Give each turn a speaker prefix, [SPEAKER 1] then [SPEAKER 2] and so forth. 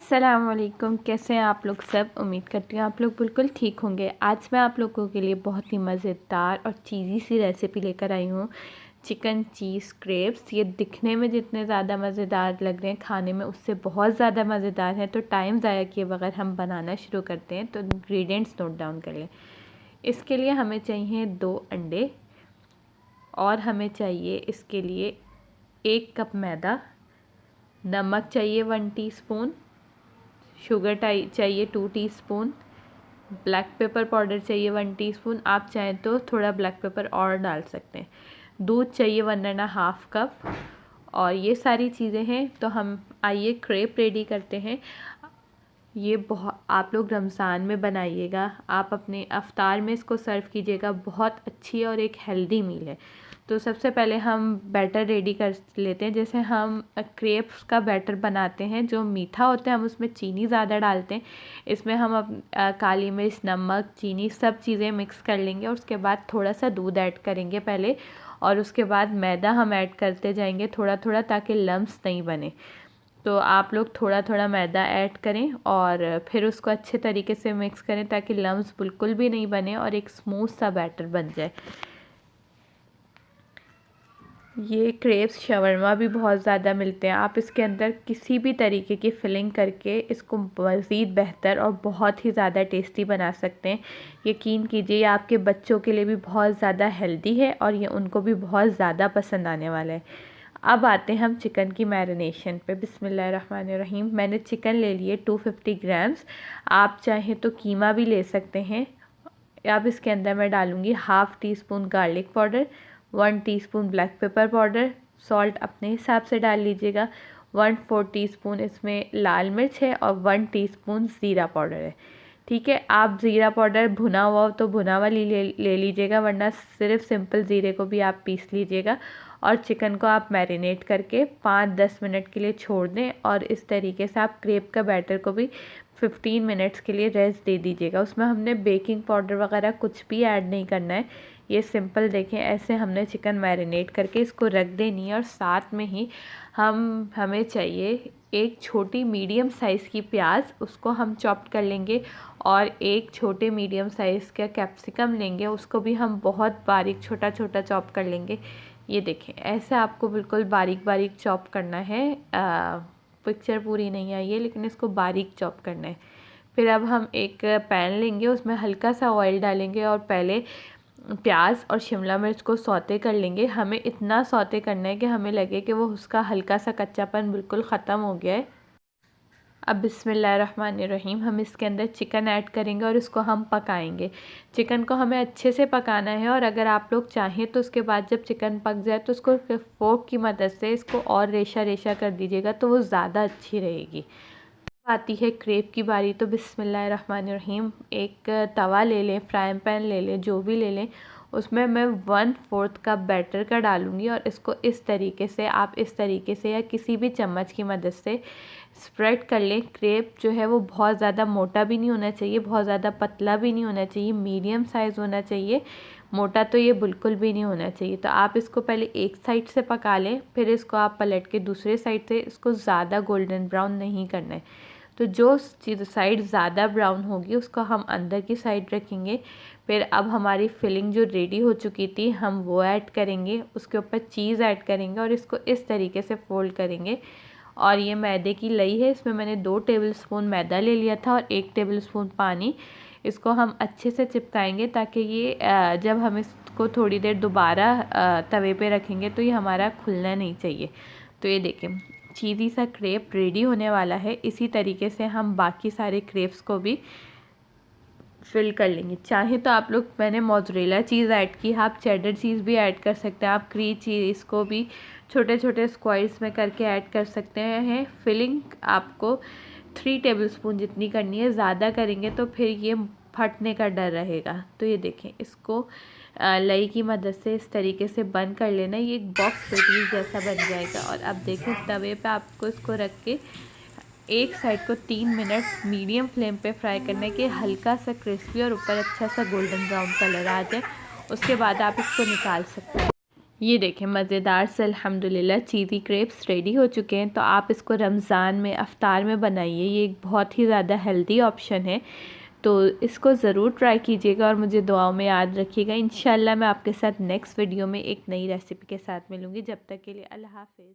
[SPEAKER 1] अस्सलामुअलैकुम, कैसे हैं आप लोग सब। उम्मीद करती हूँ आप लोग बिल्कुल ठीक होंगे। आज मैं आप लोगों के लिए बहुत ही मज़ेदार और चीज़ी सी रेसिपी लेकर आई हूँ, चिकन चीज़ क्रेप्स। ये दिखने में जितने ज़्यादा मज़ेदार लग रहे हैं, खाने में उससे बहुत ज़्यादा मज़ेदार है। तो टाइम ज़ाया किए बगैर हम बनाना शुरू करते हैं। तो इंग्रेडिएंट्स नोट डाउन कर लें। इसके लिए हमें चाहिए 2 अंडे और हमें चाहिए इसके लिए 1 कप मैदा, नमक चाहिए 1 टीस्पून, शुगर चाहिए 2 टीस्पून, ब्लैक पेपर पाउडर चाहिए 1 टीस्पून। आप चाहें तो थोड़ा ब्लैक पेपर और डाल सकते हैं। दूध चाहिए 1.5 कप। और ये सारी चीज़ें हैं। तो हम आइए क्रेप रेडी करते हैं। ये बहुत आप लोग रमज़ान में बनाइएगा, आप अपने अफ्तार में इसको सर्व कीजिएगा। बहुत अच्छी और एक हेल्दी मील है। तो सबसे पहले हम बैटर रेडी कर लेते हैं। जैसे हम क्रेप्स का बैटर बनाते हैं, जो मीठा होता है हम उसमें चीनी ज़्यादा डालते हैं। इसमें हम काली मिर्च, नमक, चीनी सब चीज़ें मिक्स कर लेंगे और उसके बाद थोड़ा सा दूध ऐड करेंगे पहले, और उसके बाद मैदा हम ऐड करते जाएंगे थोड़ा थोड़ा, ताकि लम्स नहीं बने। तो आप लोग थोड़ा थोड़ा मैदा ऐड करें और फिर उसको अच्छे तरीके से मिक्स करें ताकि लम्स बिल्कुल भी नहीं बने और एक स्मूथ सा बैटर बन जाए। ये क्रेप्स शवरमा भी बहुत ज़्यादा मिलते हैं। आप इसके अंदर किसी भी तरीके की फिलिंग करके इसको मज़ीद बेहतर और बहुत ही ज़्यादा टेस्टी बना सकते हैं। यकीन कीजिए, ये आपके बच्चों के लिए भी बहुत ज़्यादा हेल्दी है और ये उनको भी बहुत ज़्यादा पसंद आने वाला है। अब आते हैं हम चिकन की मैरिनेशन पे। बिस्मिल्लाहिर्रहमानिर्रहीम। मैंने चिकन ले लिए 250 ग्राम्स। आप चाहें तो कीमा भी ले सकते हैं। अब इसके अंदर मैं डालूँगी 1/2 teaspoon garlic powder, 1 teaspoon black pepper powder, salt अपने हिसाब से डाल लीजिएगा। 1/4 टीस्पून इसमें लाल मिर्च है और 1 टीस्पून ज़ीरा पाउडर है। ठीक है, आप ज़ीरा पाउडर भुना हुआ हो तो भुना हुआ ले लीजिएगा, वरना सिर्फ सिंपल ज़ीरे को भी आप पीस लीजिएगा। और चिकन को आप मैरिनेट करके 5-10 मिनट के लिए छोड़ दें। और इस तरीके से आप क्रेप का बैटर को भी 15 मिनट्स के लिए रेस्ट दे दीजिएगा। उसमें हमने बेकिंग पाउडर वगैरह कुछ भी ऐड नहीं करना है। ये सिंपल देखें, ऐसे हमने चिकन मैरिनेट करके इसको रख देनी है। और साथ में ही हमें चाहिए एक छोटी मीडियम साइज़ की प्याज, उसको हम चॉप कर लेंगे। और एक छोटे मीडियम साइज़ का कैप्सिकम लेंगे, उसको भी हम बहुत बारीक छोटा छोटा चॉप कर लेंगे। ये देखें, ऐसे आपको बिल्कुल बारीक बारीक चॉप करना है। पिक्चर पूरी नहीं आई है, लेकिन इसको बारीक चॉप करना है। फिर अब हम एक पैन लेंगे, उसमें हल्का सा ऑयल डालेंगे और पहले प्याज और शिमला मिर्च को सौते कर लेंगे। हमें इतना सौते करना है कि हमें लगे कि वो उसका हल्का सा कच्चापन बिल्कुल ख़त्म हो गया है। अब बिस्मिल्लाहिर्रहमानिर्रहीम, हम इसके अंदर चिकन ऐड करेंगे और इसको हम पकाएंगे। चिकन को हमें अच्छे से पकाना है। और अगर आप लोग चाहें तो उसके बाद जब चिकन पक जाए तो उसको फोर्क की मदद से इसको और रेशा रेशा कर दीजिएगा, तो वो ज़्यादा अच्छी रहेगी। आती है क्रेप की बारी। तो बिस्मिल्लाहिर्रहमानिर्रहीम, एक तवा ले लें, फ्राइंग पैन ले लें, जो भी ले लें। उसमें मैं 1/4 कप बैटर का डालूँगी और इसको इस तरीके से, आप इस तरीके से या किसी भी चम्मच की मदद से स्प्रेड कर लें। क्रेप जो है वो बहुत ज़्यादा मोटा भी नहीं होना चाहिए, बहुत ज़्यादा पतला भी नहीं होना चाहिए, मीडियम साइज़ होना चाहिए। मोटा तो ये बिल्कुल भी नहीं होना चाहिए। तो आप इसको पहले एक साइड से पका लें, फिर इसको आप पलट के दूसरे साइड से, इसको ज़्यादा गोल्डन ब्राउन नहीं करना है। तो जो साइड ज़्यादा ब्राउन होगी उसको हम अंदर की साइड रखेंगे। फिर अब हमारी फिलिंग जो रेडी हो चुकी थी, हम वो ऐड करेंगे, उसके ऊपर चीज़ ऐड करेंगे और इसको इस तरीके से फोल्ड करेंगे। और ये मैदे की लई है, इसमें मैंने 2 टेबलस्पून मैदा ले लिया था और 1 टेबलस्पून पानी। इसको हम अच्छे से चिपकाएंगे ताकि ये जब हम इसको थोड़ी देर दोबारा तवे पे रखेंगे तो ये हमारा खुलना नहीं चाहिए। तो ये देखें, चीज़ी सा क्रेप रेडी होने वाला है। इसी तरीके से हम बाकी सारे क्रेप्स को भी फिल कर लेंगे। चाहे तो आप लोग, मैंने मोज़रेला चीज़ ऐड की, आप चेडर चीज़ भी ऐड कर सकते हैं। आप क्री चीज़ को भी छोटे छोटे स्क्वायर्स में करके ऐड कर सकते हैं। फिलिंग आपको 3 टेबलस्पून जितनी करनी है, ज़्यादा करेंगे तो फिर ये फटने का डर रहेगा। तो ये देखें, इसको लई की मदद से इस तरीके से बंद कर लेना। ये एक बॉक्स पेटीज जैसा बन जाएगा। और अब देखें, तवे पे आपको इसको रख के एक साइड को 3 मिनट मीडियम फ्लेम पे फ्राई करना है कि हल्का सा क्रिस्पी और ऊपर अच्छा सा गोल्डन ब्राउन कलर आ जाए। उसके बाद आप इसको निकाल सकते हैं। ये देखें मज़ेदार से अल्हम्दुलिल्लाह चीज़ी क्रेप्स रेडी हो चुके हैं। तो आप इसको रमज़ान में अफ्तार में बनाइए, ये एक बहुत ही ज़्यादा हेल्दी ऑप्शन है। तो इसको ज़रूर ट्राई कीजिएगा और मुझे दुआओं में याद रखिएगा। इंशाल्लाह मैं आपके साथ नेक्स्ट वीडियो में एक नई रेसिपी के साथ मिलूँगी। जब तक के लिए अल्लाह हाफ़िज़।